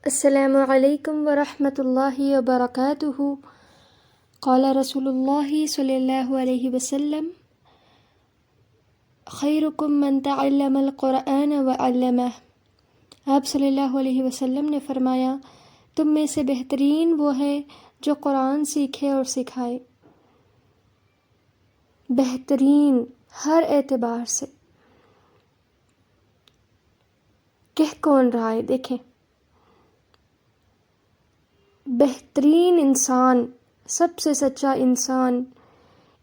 السلام علیکم ورحمۃ اللہ وبرکاتہ۔ قال رسول اللہ صلی اللہ علیہ وسلم خیرکم من تعلم القرآن وعلمہ۔ آپ صلی اللہ علیہ وسلم نے فرمایا، تم میں سے بہترین وہ ہے جو قرآن سیکھے اور سکھائے۔ بہترین ہر اعتبار سے۔ کہہ کون رہا ہے؟ دیکھیں، بہترین انسان، سب سے سچا انسان،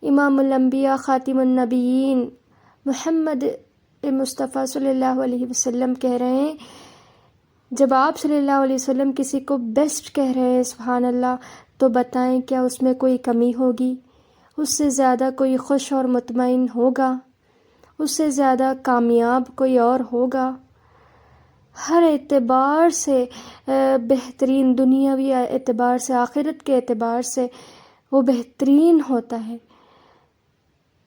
امام الانبیاء خاتم النبیین محمد مصطفیٰ صلی اللہ علیہ وسلم کہہ رہے ہیں، جب آپ صلی اللہ علیہ وسلم کسی کو بیسٹ کہہ رہے ہیں، سبحان اللہ، تو بتائیں کیا اس میں کوئی کمی ہوگی؟ اس سے زیادہ کوئی خوش اور مطمئن ہوگا؟ اس سے زیادہ کامیاب کوئی اور ہوگا؟ ہر اعتبار سے بہترین، دنیاوی اعتبار سے، آخرت کے اعتبار سے وہ بہترین ہوتا ہے۔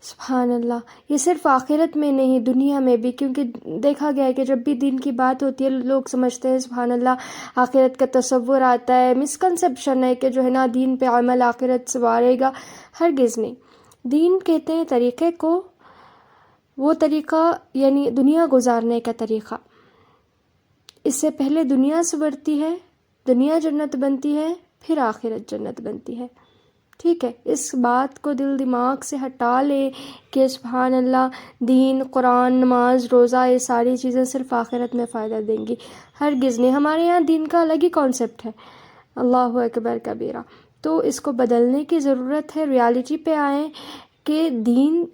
سبحان اللہ، یہ صرف آخرت میں نہیں، دنیا میں بھی، کیونکہ دیکھا گیا ہے کہ جب بھی دین کی بات ہوتی ہے لوگ سمجھتے ہیں سبحان اللہ آخرت کا تصور آتا ہے، مسکنسیپشن ہے کہ جو ہے نا دین پہ عمل آخرت سنوارے گا۔ ہرگز نہیں۔ دین کہتے ہیں طریقے کو، وہ طریقہ یعنی دنیا گزارنے کا طریقہ۔ اس سے پہلے دنیا سنورتی ہے، دنیا جنت بنتی ہے، پھر آخرت جنت بنتی ہے۔ ٹھیک ہے، اس بات کو دل دماغ سے ہٹا لے کہ سبحان اللہ دین، قرآن، نماز، روزہ، یہ ساری چیزیں صرف آخرت میں فائدہ دیں گی۔ ہرگز نہیں۔ ہمارے یہاں دین کا الگ ہی کانسیپٹ ہے، اللہ اکبر کبیرہ۔ تو اس کو بدلنے کی ضرورت ہے، ریالٹی پہ آئیں کہ دین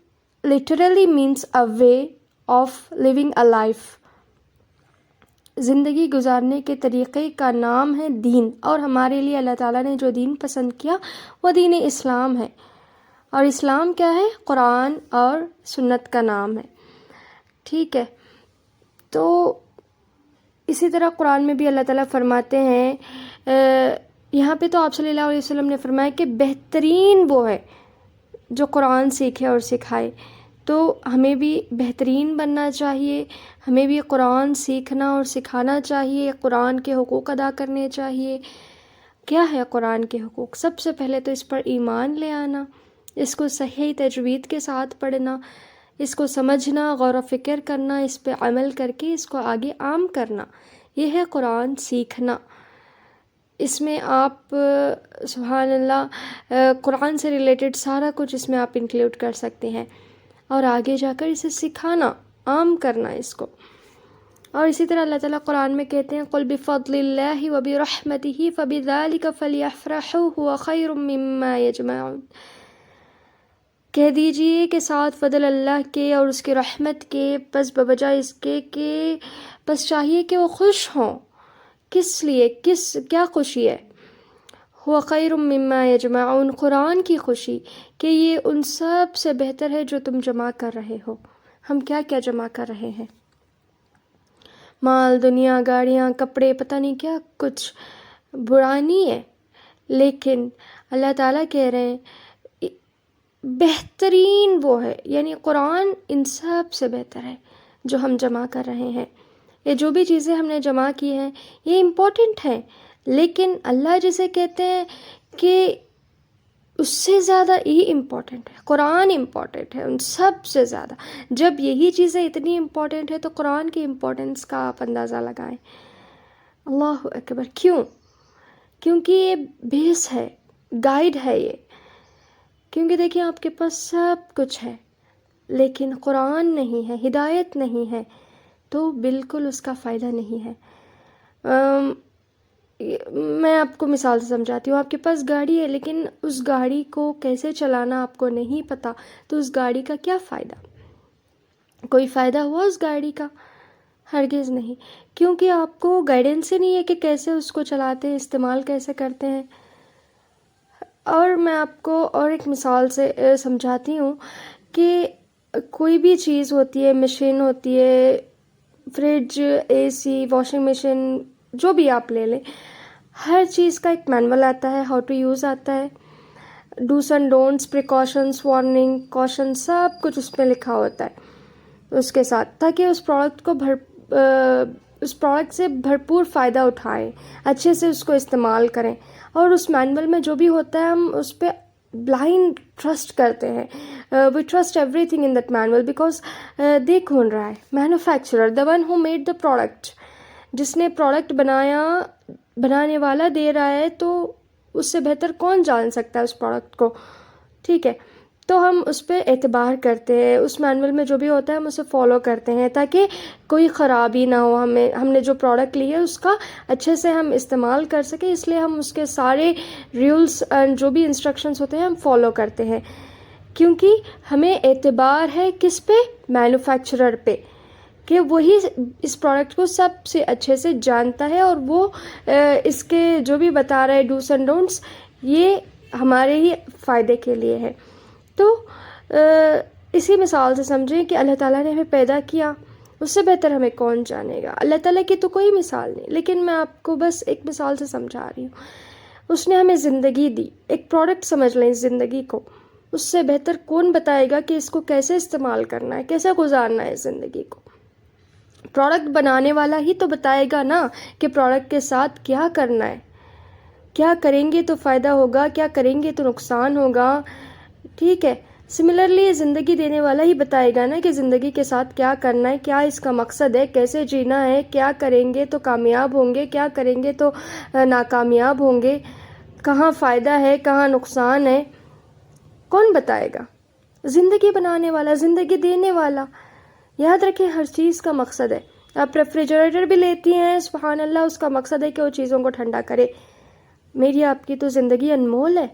literally means a way of living a life. زندگی گزارنے کے طریقے کا نام ہے دین، اور ہمارے لیے اللہ تعالیٰ نے جو دین پسند کیا وہ دین اسلام ہے۔ اور اسلام کیا ہے؟ قرآن اور سنت کا نام ہے۔ ٹھیک ہے، تو اسی طرح قرآن میں بھی اللہ تعالیٰ فرماتے ہیں، یہاں پہ تو آپ صلی اللہ علیہ وسلم نے فرمایا کہ بہترین وہ ہے جو قرآن سیکھے اور سکھائے۔ تو ہمیں بھی بہترین بننا چاہیے، ہمیں بھی قرآن سیکھنا اور سکھانا چاہیے، قرآن کے حقوق ادا کرنے چاہیے۔ کیا ہے قرآن کے حقوق؟ سب سے پہلے تو اس پر ایمان لے آنا، اس کو صحیح تجوید کے ساتھ پڑھنا، اس کو سمجھنا، غور و فکر کرنا، اس پہ عمل کر کے اس کو آگے عام کرنا، یہ ہے قرآن سیکھنا۔ اس میں آپ سبحان اللہ قرآن سے ریلیٹڈ سارا کچھ اس میں آپ انکلوڈ کر سکتے ہیں، اور آگے جا کر اسے سکھانا، عام کرنا اس کو۔ اور اسی طرح اللہ تعالیٰ قرآن میں کہتے ہیں قُلْ بِفَضْلِ اللَّهِ وَبِرَحْمَتِهِ فَبِذَلِكَ فَلْيَفْرَحُوا هُوَ خَيْرٌ مِّمَّا يَجْمَعُونَ۔ کہہ دیجئے کہ ساتھ فضل اللہ کے اور اس کی رحمت کے، پس بوجہ اس کے کہ پس چاہیے کہ وہ خوش ہوں۔ کس لیے؟ کیا خوشی ہے؟ هُوَ خَيْرٌ مِّمَّا يَجْمَعُونَ، قرآن کی خوشی کہ یہ ان سب سے بہتر ہے جو تم جمع کر رہے ہو۔ ہم کیا کیا جمع کر رہے ہیں؟ مال، دنیا، گاڑیاں، کپڑے، پتہ نہیں کیا کچھ۔ برا نہیں ہے، لیکن اللہ تعالیٰ کہہ رہے ہیں بہترین وہ ہے، یعنی قرآن ان سب سے بہتر ہے جو ہم جمع کر رہے ہیں۔ یہ جو بھی چیزیں ہم نے جمع کی ہیں یہ امپورٹنٹ ہیں، لیکن اللہ جسے کہتے ہیں کہ اس سے زیادہ یہ امپورٹنٹ ہے، قرآن امپورٹنٹ ہے ان سب سے زیادہ۔ جب یہی چیزیں اتنی امپورٹنٹ ہے تو قرآن کی امپورٹنس کا آپ اندازہ لگائیں۔ اللہ اکبر۔ کیوں؟ کیونکہ یہ بیس ہے، گائیڈ ہے یہ۔ کیونکہ دیکھیں آپ کے پاس سب کچھ ہے لیکن قرآن نہیں ہے، ہدایت نہیں ہے، تو بالکل اس کا فائدہ نہیں ہے۔ میں آپ کو مثال سے سمجھاتی ہوں، آپ کے پاس گاڑی ہے لیکن اس گاڑی کو کیسے چلانا آپ کو نہیں پتہ، تو اس گاڑی کا کیا فائدہ؟ کوئی فائدہ ہوا اس گاڑی کا؟ ہرگز نہیں، کیونکہ آپ کو گائیڈنس ہی نہیں ہے کہ کیسے اس کو چلاتے ہیں، استعمال کیسے کرتے ہیں۔ اور میں آپ کو اور ایک مثال سے سمجھاتی ہوں کہ کوئی بھی چیز ہوتی ہے، مشین ہوتی ہے، فریج، اے سی، واشنگ مشین، جو بھی آپ لے لیں، ہر چیز کا ایک مینول آتا ہے، ہاؤ ٹو یوز آتا ہے، dos and don'ts, precautions, warning, caution, سب کچھ اس میں لکھا ہوتا ہے اس کے ساتھ، تاکہ اس پروڈکٹ کو اس پروڈکٹ سے بھرپور فائدہ اٹھائیں، اچھے سے اس کو استعمال کریں، اور اس مینول میں جو بھی ہوتا ہے ہم اس پہ بلائنڈ ٹرسٹ کرتے ہیں. We trust everything in that manual because دیکھ کون رہا ہے؟ Manufacturer, the one who made the product. جس نے پروڈکٹ بنانے والا دے رہا ہے، تو اس سے بہتر کون جان سکتا ہے اس پروڈکٹ کو؟ ٹھیک ہے، تو ہم اس پہ اعتبار کرتے ہیں، اس مینول میں جو بھی ہوتا ہے ہم اسے فالو کرتے ہیں تاکہ کوئی خرابی نہ ہو. ہم نے جو پروڈکٹ لی ہے اس کا اچھے سے ہم استعمال کر سکیں، اس لیے ہم اس کے سارے رولس اینڈ جو بھی انسٹرکشنز ہوتے ہیں ہم فالو کرتے ہیں، کیونکہ ہمیں اعتبار ہے کس پہ؟ مینوفیکچرر پہ، کہ وہی اس پروڈکٹ کو سب سے اچھے سے جانتا ہے، اور وہ اس کے جو بھی بتا رہا ہے ڈوز اینڈ ڈونٹس، یہ ہمارے ہی فائدے کے لیے ہے. تو اسی مثال سے سمجھیں کہ اللہ تعالیٰ نے ہمیں پیدا کیا، اس سے بہتر ہمیں کون جانے گا؟ اللہ تعالیٰ کی تو کوئی مثال نہیں، لیکن میں آپ کو بس ایک مثال سے سمجھا رہی ہوں. اس نے ہمیں زندگی دی، ایک پروڈکٹ سمجھ لیں اس زندگی کو، اس سے بہتر کون بتائے گا کہ اس کو کیسے استعمال کرنا ہے، کیسے گزارنا ہے زندگی کو؟ پروڈکٹ بنانے والا ہی تو بتائے گا نا کہ پروڈکٹ کے ساتھ کیا کرنا ہے، کیا کریں گے تو فائدہ ہوگا، کیا کریں گے تو نقصان ہوگا. ٹھیک ہے، سملرلی زندگی دینے والا ہی بتائے گا نا کہ زندگی کے ساتھ کیا کرنا ہے، کیا اس کا مقصد ہے، کیسے جینا ہے، کیا کریں گے تو کامیاب ہوں گے، کیا کریں گے تو ناکامیاب ہوں گے، کہاں فائدہ ہے، کہاں نقصان ہے. کون بتائے گا؟ زندگی بنانے والا، زندگی دینے والا. یاد رکھیں ہر چیز کا مقصد ہے. آپ ریفریجریٹر بھی لیتی ہیں، سبحان اللہ، اس کا مقصد ہے کہ وہ چیزوں کو ٹھنڈا کرے. میری آپ کی تو زندگی انمول ہے.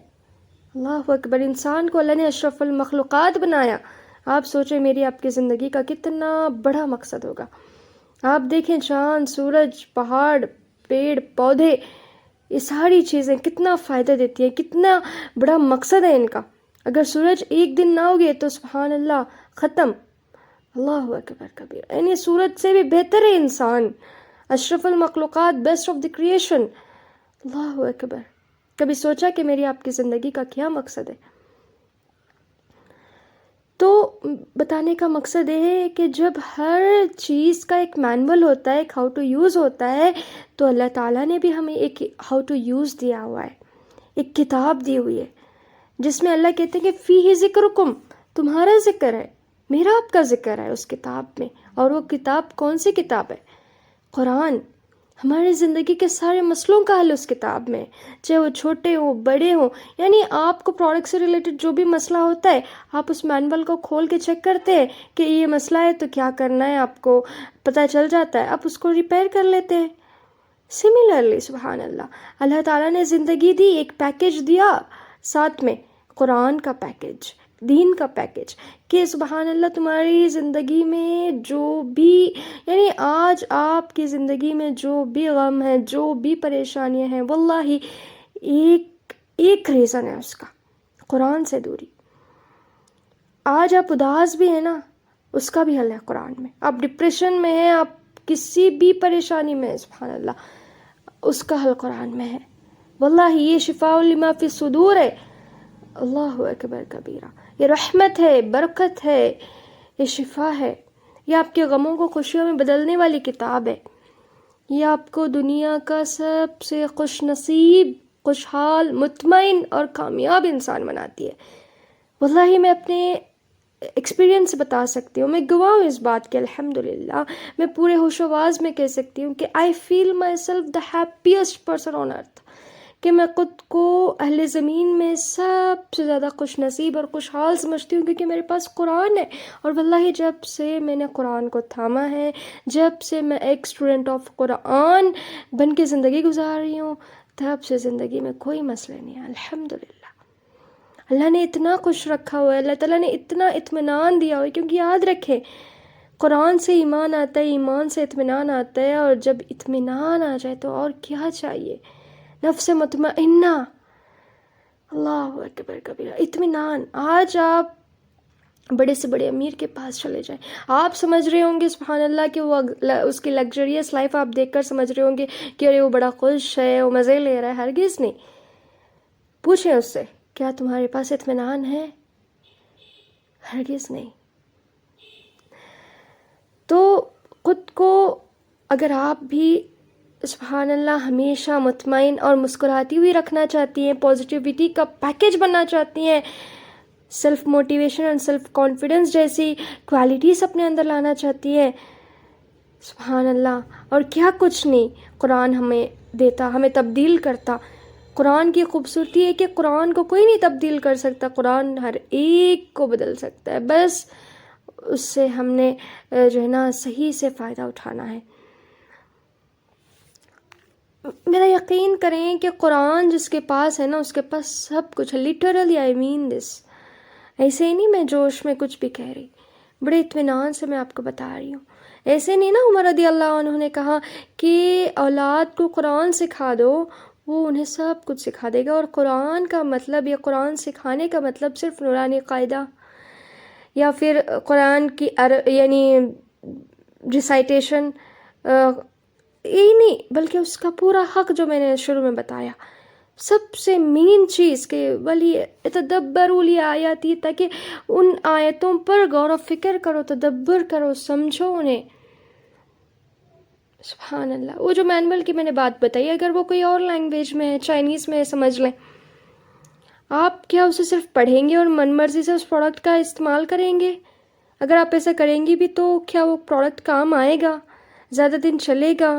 اللہ اکبر، انسان کو اللہ نے اشرف المخلوقات بنایا. آپ سوچیں میری آپ کی زندگی کا کتنا بڑا مقصد ہوگا. آپ دیکھیں چاند، سورج، پہاڑ، پیڑ، پودے، یہ ساری چیزیں کتنا فائدہ دیتی ہیں، کتنا بڑا مقصد ہے ان کا. اگر سورج ایک دن نہ ہوگے تو سبحان اللہ، ختم. اللہ اکبر کبیر، یعنی سورج سے بھی بہتر ہے انسان، اشرف المخلوقات، بیسٹ آف دی کریشن. اللہ اکبر. کبھی سوچا کہ میری آپ کی زندگی کا کیا مقصد ہے؟ تو بتانے کا مقصد یہ ہے کہ جب ہر چیز کا ایک مینول ہوتا ہے، ایک ہاؤ ٹو یوز ہوتا ہے، تو اللہ تعالیٰ نے بھی ہمیں ایک ہاؤ ٹو یوز دیا ہوا ہے، ایک کتاب دی ہوئی ہے جس میں اللہ کہتے ہیں کہ فیہ ذکرکم، تمہارا ذکر ہے، میرا آپ کا ذکر ہے اس کتاب میں. اور وہ کتاب کون سی کتاب ہے؟ قرآن. ہماری زندگی کے سارے مسئلوں کا حل اس کتاب میں، چاہے وہ چھوٹے ہوں بڑے ہوں. یعنی آپ کو پروڈکٹ سے ریلیٹڈ جو بھی مسئلہ ہوتا ہے، آپ اس مینول کو کھول کے چیک کرتے ہیں کہ یہ مسئلہ ہے تو کیا کرنا ہے، آپ کو پتہ چل جاتا ہے، آپ اس کو ریپیئر کر لیتے ہیں. سملرلی سبحان اللہ، اللہ تعالیٰ نے زندگی دی، ایک پیکیج دیا ساتھ میں، قرآن کا پیکیج، دین کا پیکیج، کہ سبحان اللہ تمہاری زندگی میں جو بھی، یعنی آج آپ کی زندگی میں جو بھی غم ہے، جو بھی پریشانیاں ہیں، واللہ ایک ریزن ہے اس کا، قرآن سے دوری. آج آپ اداس بھی ہیں نا، اس کا بھی حل ہے قرآن میں. آپ ڈپریشن میں ہیں، آپ کسی بھی پریشانی میں ہیں، سبحان اللہ، اس کا حل قرآن میں ہے. واللہ یہ شفاء لما فی الصدور ہے. اللہ اکبر کبیرہ، یہ رحمت ہے، برکت ہے، یہ شفا ہے. یہ آپ کے غموں کو خوشیوں میں بدلنے والی کتاب ہے. یہ آپ کو دنیا کا سب سے خوش نصیب، خوشحال، مطمئن اور کامیاب انسان بناتی ہے. واللہ میں اپنے ایکسپیرینس سے بتا سکتی ہوں، میں گواہ ہوں اس بات کے، الحمدللہ میں پورے ہوش و آواز میں کہہ سکتی ہوں کہ I feel myself the happiest person on earth, کہ میں خود کو اہل زمین میں سب سے زیادہ خوش نصیب اور خوشحال سمجھتی ہوں، کیونکہ میرے پاس قرآن ہے. اور واللہ جب سے میں نے قرآن کو تھاما ہے، جب سے میں ایک اسٹوڈنٹ آف قرآن بن کے زندگی گزار رہی ہوں، تب سے زندگی میں کوئی مسئلہ نہیں ہے، الحمدللہ. اللہ نے اتنا خوش رکھا ہوا ہے، اللہ تعالیٰ نے اتنا اطمینان دیا ہوا ہے. کیونکہ یاد رکھیں قرآن سے ایمان آتا ہے، ایمان سے اطمینان آتا ہے، اور جب اطمینان آ جائے تو اور کیا چاہیے؟ نفس مطمئنہ، اللہ اکبر کبیرہ، اطمینان. آج آپ بڑے سے بڑے امیر کے پاس چلے جائیں، آپ سمجھ رہے ہوں گے سبحان اللہ کہ وہ اس کی لگژریس لائف آپ دیکھ کر سمجھ رہے ہوں گے کہ ارے وہ بڑا خوش ہے، وہ مزے لے رہا ہے. ہرگز نہیں. پوچھیں اس سے، کیا تمہارے پاس اطمینان ہے؟ ہرگز نہیں. تو خود کو اگر آپ بھی سبحان اللہ ہمیشہ مطمئن اور مسکراتی ہوئی رکھنا چاہتی ہیں، پازیٹیوٹی کا پیکیج بننا چاہتی ہیں، سیلف موٹیویشن اور سیلف کانفیڈنس جیسی کوالٹیز اپنے اندر لانا چاہتی ہیں، سبحان اللہ، اور کیا کچھ نہیں قرآن ہمیں دیتا، ہمیں تبدیل کرتا. قرآن کی خوبصورتی ہے کہ قرآن کو کوئی نہیں تبدیل کر سکتا، قرآن ہر ایک کو بدل سکتا ہے، بس اس سے ہم نے جو ہے نا صحیح سے فائدہ اٹھانا ہے. میرا یقین کریں کہ قرآن جس کے پاس ہے نا اس کے پاس سب کچھ ہے. لٹرلی آئی مین دس، ایسے ہی نہیں میں جوش میں کچھ بھی کہہ رہی، بڑے اطمینان سے میں آپ کو بتا رہی ہوں. ایسے نہیں نا عمر رضی اللہ عنہ نے کہا کہ اولاد کو قرآن سکھا دو، وہ انہیں سب کچھ سکھا دے گا. اور قرآن کا مطلب یا قرآن سکھانے کا مطلب صرف نورانی قاعدہ یا پھر قرآن کی یعنی ریسائٹیشن یہی نہیں، بلکہ اس کا پورا حق جو میں نے شروع میں بتایا، سب سے مین چیز کہ ولی تدبروا الآیاتی، تاکہ ان آیتوں پر غور و فکر کرو، تدبر کرو، سمجھو انہیں. سبحان اللہ. وہ جو مینول کی میں نے بات بتائی، اگر وہ کوئی اور لینگویج میں ہے، چائنیز میں ہے، سمجھ لیں، آپ کیا اسے صرف پڑھیں گے اور من مرضی سے اس پروڈکٹ کا استعمال کریں گے؟ اگر آپ ایسا کریں گی بھی تو کیا وہ پروڈکٹ کام آئے گا؟ زیادہ دن چلے گا؟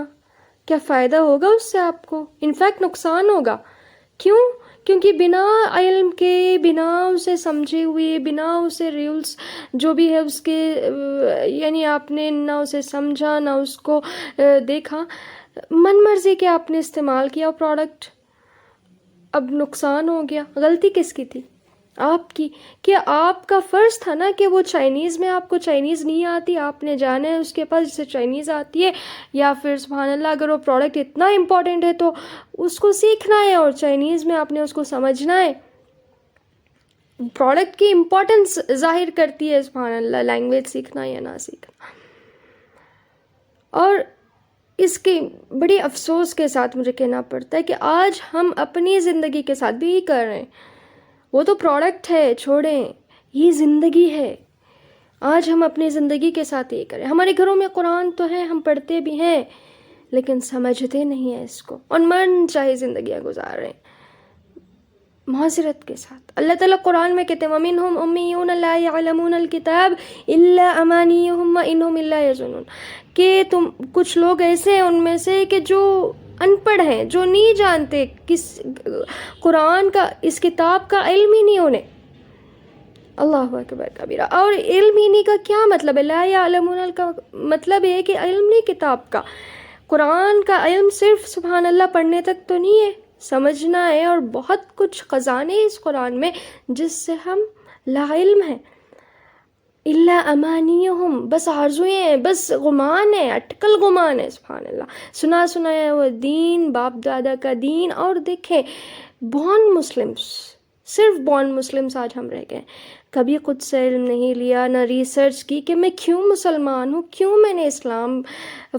کیا فائدہ ہوگا اس سے آپ کو؟ انفیکٹ نقصان ہوگا. کیوں؟ کیونکہ بنا علم کے، بنا اسے سمجھے ہوئے، بنا اسے ریولز جو بھی ہے اس کے یعنی آپ نے نہ اسے سمجھا نہ اس کو دیکھا، من مرضی کے آپ نے استعمال کیا پروڈکٹ، اب نقصان ہو گیا. غلطی کس کی تھی؟ آپ کی. کہ آپ کا فرض تھا نا کہ وہ چائنیز میں، آپ کو چائنیز نہیں آتی، آپ نے جانا ہے اس کے پاس جسے چائنیز آتی ہے، یا پھر سبحان اللہ اگر وہ پروڈکٹ اتنا امپورٹنٹ ہے تو اس کو سیکھنا ہے اور چائنیز میں آپ نے اس کو سمجھنا ہے. پروڈکٹ کی امپورٹنس ظاہر کرتی ہے سبحان اللہ لینگویج سیکھنا یا نہ سیکھنا. اور اس کی بڑی افسوس کے ساتھ مجھے کہنا پڑتا ہے کہ آج ہم اپنی زندگی کے ساتھ بھی کر رہے ہیں. وہ تو پروڈکٹ ہے، چھوڑیں، یہ زندگی ہے. آج ہم اپنی زندگی کے ساتھ یہ کریں. ہمارے گھروں میں قرآن تو ہے، ہم پڑھتے بھی ہیں، لیکن سمجھتے نہیں ہیں اس کو، اور من چاہے زندگیاں گزار رہے ہیں. معذرت کے ساتھ اللہ تعالیٰ قرآن میں کہتے ہیں وَمِنْهُمْ أُمِّيُّونَ لَا يَعْلَمُونَ الْكِتَابَ إِلَّا أَمَانِيُّهُمْ وَإِنْهُمْ إِلَّا يَظُنُّونَ، کہ تم کچھ لوگ ایسے ہیں ان میں سے کہ جو ان پڑھ ہیں، جو نہیں جانتے کس قرآن کا، اس کتاب کا علم ہی نہیں انہیں. اللہ اکبر کبیرہ. اور علم ہی نہیں کا کیا مطلب ہے؟ لا یعلمون کا مطلب ہے کہ علم نہیں کتاب کا. قرآن کا علم صرف سبحان اللہ پڑھنے تک تو نہیں ہے، سمجھنا ہے، اور بہت کچھ خزانے اس قرآن میں جس سے ہم لا علم ہیں. الا امانیہم، بس آرزویں ہیں، بس گمان ہے، اٹکل گمان ہے. سبحان اللہ، سنا سنایا وہ دین، باپ دادا کا دین. اور دیکھیں بورن مسلمس، صرف بورن مسلمس آج ہم رہ گئے. کبھی خود سے علم نہیں لیا، نہ ریسرچ کی کہ میں کیوں مسلمان ہوں، کیوں میں نے اسلام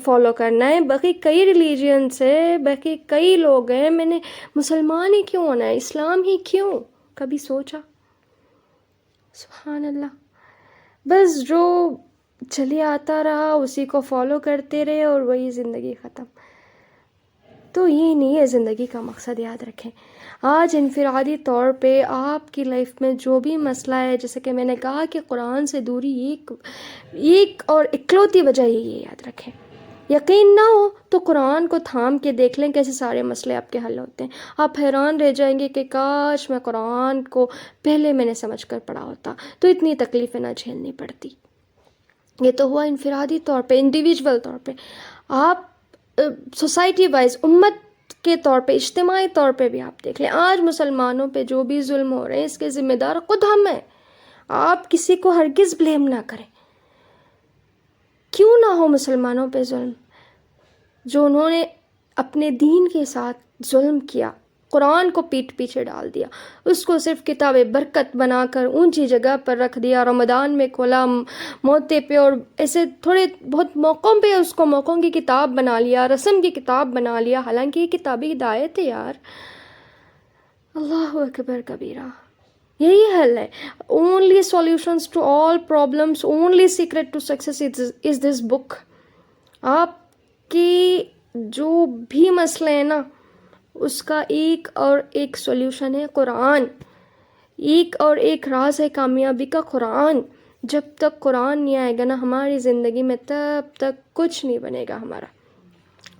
فالو کرنا ہے. باقی کئی ریلیجنس ہے، باقی کئی لوگ ہیں، میں نے مسلمان ہی کیوں ہونا ہے، اسلام ہی کیوں؟ کبھی سوچا؟ سبحان اللہ. بس جو چلے آتا رہا اسی کو فالو کرتے رہے اور وہی زندگی ختم. تو یہ نہیں ہے زندگی کا مقصد. یاد رکھیں آج انفرادی طور پہ آپ کی لائف میں جو بھی مسئلہ ہے، جیسے کہ میں نے کہا کہ قرآن سے دوری ایک اور اکلوتی وجہ یہی ہے. یاد رکھیں، یقین نہ ہو تو قرآن کو تھام کے دیکھ لیں کیسے سارے مسئلے آپ کے حل ہوتے ہیں. آپ حیران رہ جائیں گے کہ کاش میں قرآن کو پہلے میں نے سمجھ کر پڑھا ہوتا تو اتنی تکلیفیں نہ جھیلنی پڑتی. یہ تو ہوا انفرادی طور پہ، انڈیویجول طور پہ. آپ سوسائٹی وائز، امت کے طور پہ، اجتماعی طور پہ بھی آپ دیکھ لیں آج مسلمانوں پہ جو بھی ظلم ہو رہے ہیں اس کے ذمہ دار خود ہم ہیں. آپ کسی کو ہرگز بلیم نہ کریں. کیوں نہ ہو مسلمانوں پہ ظلم؟ جو انہوں نے اپنے دین کے ساتھ ظلم کیا، قرآن کو پیٹھ پیچھے ڈال دیا، اس کو صرف کتاب برکت بنا کر اونچی جگہ پر رکھ دیا، رمضان میں کھولا، موتے پہ اور ایسے تھوڑے بہت موقعوں پہ اس کو موقعوں کی کتاب بنا لیا، رسم کی کتاب بنا لیا، حالانکہ یہ کتابی ہدایت ہے یار. اللہ اکبر کبیرہ. یہی حل ہے. Only solutions to all problems, only secret to success is this book. آپ کہ جو بھی مسئلہ ہے نا اس کا ایک اور ایک سولوشن ہے قرآن، ایک اور ایک راز ہے کامیابی کا قرآن۔ جب تک قرآن نہیں آئے گا نا ہماری زندگی میں تب تک کچھ نہیں بنے گا ہمارا،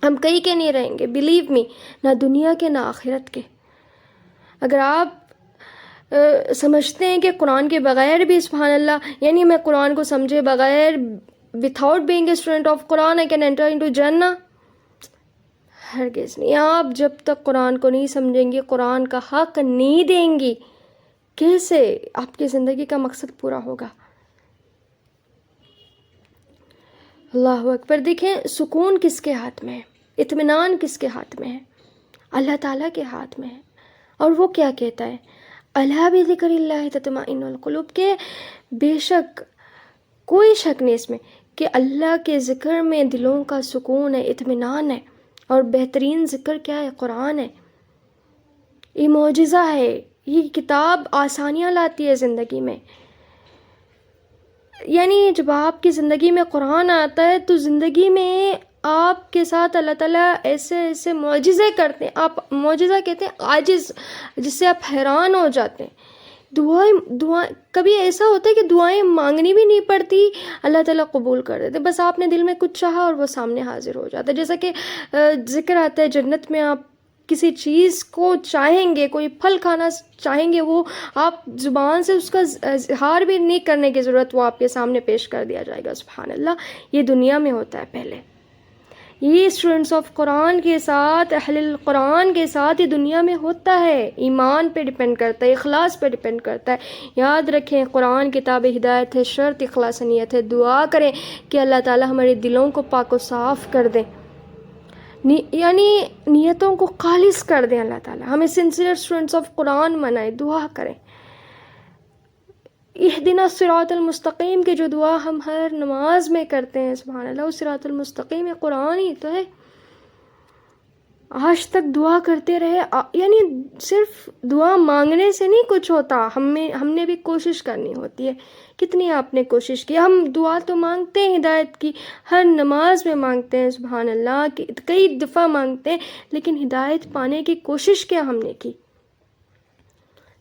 ہم کہیں کے نہیں رہیں گے، بلیو می، نہ دنیا کے نہ آخرت کے۔ اگر آپ سمجھتے ہیں کہ قرآن کے بغیر بھی سبحان اللہ، یعنی میں قرآن کو سمجھے بغیر without being a student of Quran I can enter into جنہ، ہرگز نہیں۔ آپ جب تک قرآن کو نہیں سمجھیں گے، قرآن کا حق نہیں دیں گی، کیسے آپ کی زندگی کا مقصد پورا ہوگا؟ اللہ اکبر۔ دیکھیں سکون کس کے ہاتھ میں ہے، اطمینان کس کے ہاتھ میں ہے؟ اللہ تعالیٰ کے ہاتھ میں ہے۔ اور وہ کیا کہتا ہے؟ الا بذکر اللہ تطمئن القلوب، کہ بے شک کوئی شک نہیں اس میں کہ اللہ کے ذکر میں دلوں کا سکون ہے، اطمینان ہے۔ اور بہترین ذکر کیا ہے؟ قرآن ہے۔ یہ معجزہ ہے، یہ کتاب آسانیاں لاتی ہے زندگی میں۔ یعنی جب آپ کی زندگی میں قرآن آتا ہے تو زندگی میں آپ کے ساتھ اللہ تعالیٰ ایسے ایسے معجزے کرتے ہیں، آپ معجزہ کہتے ہیں عاجز، جس سے آپ حیران ہو جاتے ہیں۔ دعائیں کبھی ایسا ہوتا ہے کہ دعائیں مانگنی بھی نہیں پڑتی، اللہ تعالیٰ قبول کر دیتے، بس آپ نے دل میں کچھ چاہا اور وہ سامنے حاضر ہو جاتا ہے۔ جیسا کہ ذکر آتا ہے جنت میں آپ کسی چیز کو چاہیں گے، کوئی پھل کھانا چاہیں گے، وہ آپ زبان سے اس کا اظہار بھی نہیں کرنے کی ضرورت، وہ آپ کے سامنے پیش کر دیا جائے گا۔ سبحان اللہ، یہ دنیا میں ہوتا ہے پہلے۔ یہ اسٹوڈنٹس آف قرآن کے ساتھ، اہل القرآن کے ساتھ یہ دنیا میں ہوتا ہے۔ ایمان پہ ڈپینڈ کرتا ہے، اخلاص پہ ڈپینڈ کرتا ہے۔ یاد رکھیں قرآن کتاب ہدایت ہے، شرط اخلاص نیت ہے۔ دعا کریں کہ اللہ تعالیٰ ہمارے دلوں کو پاک و صاف کر دیں، یعنی نیتوں کو خالص کر دیں اللہ تعالیٰ۔ ہمیں سنسیئر اسٹوڈنٹس آف قرآن بنائیں، دعا کریں۔ اہدنا الصراط المستقیم کی جو دعا ہم ہر نماز میں کرتے ہیں، سبحان اللہ، اس صراط المستقیم قرآن ہی تو ہے۔ آج تک دعا کرتے رہے، یعنی صرف دعا مانگنے سے نہیں کچھ ہوتا، ہم نے بھی کوشش کرنی ہوتی ہے۔ کتنی آپ نے کوشش کی؟ ہم دعا تو مانگتے ہیں ہدایت کی، ہر نماز میں مانگتے ہیں، سبحان اللہ، کئی دفعہ مانگتے ہیں، لیکن ہدایت پانے کی کوشش کیا ہم نے کی؟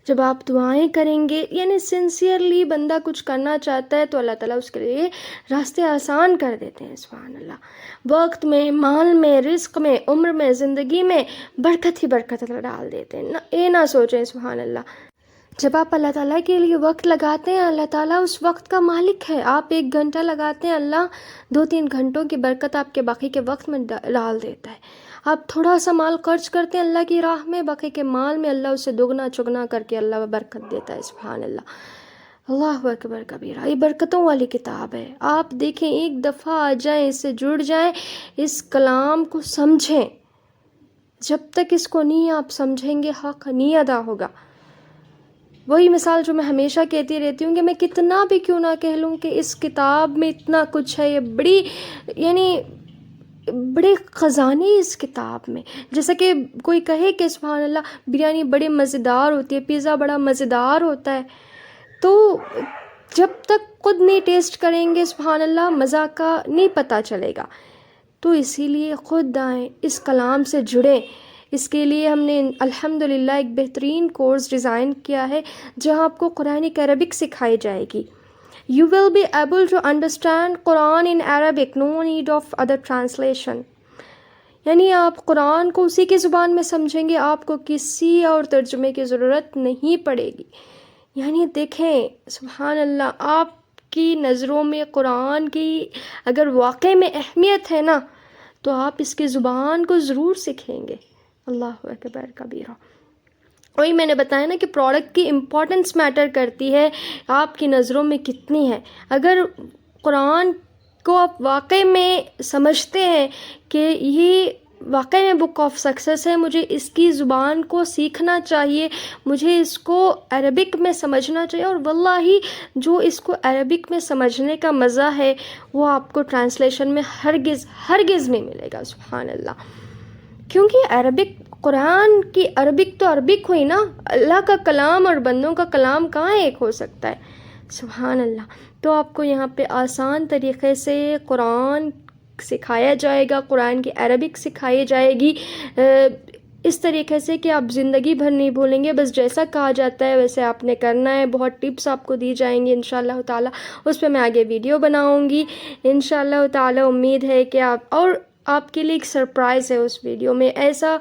جب آپ دعائیں کریں گے، یعنی سنسیئرلی بندہ کچھ کرنا چاہتا ہے تو اللہ تعالیٰ اس کے لیے راستے آسان کر دیتے ہیں، سبحان اللہ۔ وقت میں، مال میں، رزق میں، عمر میں، زندگی میں برکت ہی برکت ڈال دیتے ہیں۔ یہ نہ سوچیں، سبحان اللہ، جب آپ اللہ تعالیٰ کے لیے وقت لگاتے ہیں، اللہ تعالیٰ اس وقت کا مالک ہے۔ آپ 1 گھنٹہ لگاتے ہیں، اللہ 2-3 گھنٹوں کی برکت آپ کے باقی کے وقت میں ڈال دیتا ہے۔ آپ تھوڑا سا مال خرچ کرتے ہیں اللہ کی راہ میں، باقی کے مال میں اللہ اسے دگنا چگنا کر کے اللہ برکت دیتا ہے، سبحان اللہ۔ اللہ اکبر کبیرہ، یہ برکتوں والی کتاب ہے۔ آپ دیکھیں، ایک دفعہ آ جائیں، اس سے جڑ جائیں، اس کلام کو سمجھیں۔ جب تک اس کو نہیں آپ سمجھیں گے، حق نہیں ادا ہوگا۔ وہی مثال جو میں ہمیشہ کہتی رہتی ہوں کہ میں کتنا بھی کیوں نہ کہہ لوں کہ اس کتاب میں اتنا کچھ ہے، یہ بڑی، یعنی بڑے خزانے اس کتاب میں۔ جیسا کہ کوئی کہے کہ سبحان اللہ بریانی بڑی مزیدار ہوتی ہے، پیزا بڑا مزیدار ہوتا ہے، تو جب تک خود نہیں ٹیسٹ کریں گے، سبحان اللہ، مزہ کا نہیں پتہ چلے گا۔ تو اسی لیے خود آئیں، اس کلام سے جڑیں۔ اس کے لیے ہم نے الحمدللہ ایک بہترین کورس ڈیزائن کیا ہے جہاں آپ کو قرآنک عربک سکھائی جائے گی۔ You will be able to understand Quran in Arabic, no need of other translation. یعنی آپ قرآن کو اسی کی زبان میں سمجھیں گے، آپ کو کسی اور ترجمے کی ضرورت نہیں پڑے گی۔ یعنی دیکھیں سبحان اللہ، آپ کی نظروں میں قرآن کی اگر واقع میں اہمیت ہے نا، تو آپ اس کی زبان کو ضرور سیکھیں گے۔ اللہ اکبر کبیرہ۔ وہی میں نے بتایا نا کہ پروڈکٹ کی امپورٹنس میٹر کرتی ہے، آپ کی نظروں میں کتنی ہے۔ اگر قرآن کو آپ واقع میں سمجھتے ہیں کہ یہ واقع میں بک آف سکسیس ہے، مجھے اس کی زبان کو سیکھنا چاہیے، مجھے اس کو عربک میں سمجھنا چاہیے، اور واللہ جو اس کو عربک میں سمجھنے کا مزہ ہے وہ آپ کو ٹرانسلیشن میں ہرگز نہیں ملے گا، سبحان اللہ۔ کیونکہ عربک، قرآن کی عربک تو عربک ہوئی نا، اللہ کا کلام اور بندوں کا کلام کہاں ایک ہو سکتا ہے، سبحان اللہ۔ تو آپ کو یہاں پہ آسان طریقے سے قرآن سکھایا جائے گا، قرآن کی عربک سکھائی جائے گی، اس طریقے سے کہ آپ زندگی بھر نہیں بھولیں گے، بس جیسا کہا جاتا ہے ویسے آپ نے کرنا ہے۔ بہت ٹپس آپ کو دی جائیں گی انشاءاللہ تعالیٰ، اس پہ میں آگے ویڈیو بناؤں گی انشاءاللہ تعالیٰ۔ امید ہے کہ آپ کے لیے ایک سرپرائز ہے اس ویڈیو میں، ایسا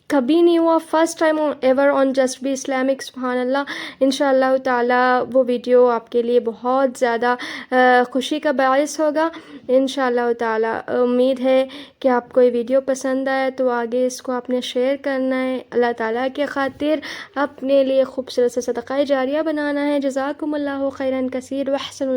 کبھی نہیں ہوا، first time ever on just be Islamic, سبحان اللہ۔ انشاءاللہ تعالیٰ وہ ویڈیو آپ کے لیے بہت زیادہ خوشی کا باعث ہوگا انشاءاللہ تعالیٰ۔ امید ہے کہ آپ کو یہ ویڈیو پسند آیا تو آگے اس کو آپ نے شیئر کرنا ہے، اللہ تعالیٰ کے خاطر اپنے لیے خوبصورت سے صدقہ جاریہ بنانا ہے۔ جزاکم اللہ خیرا کثیر، واحسن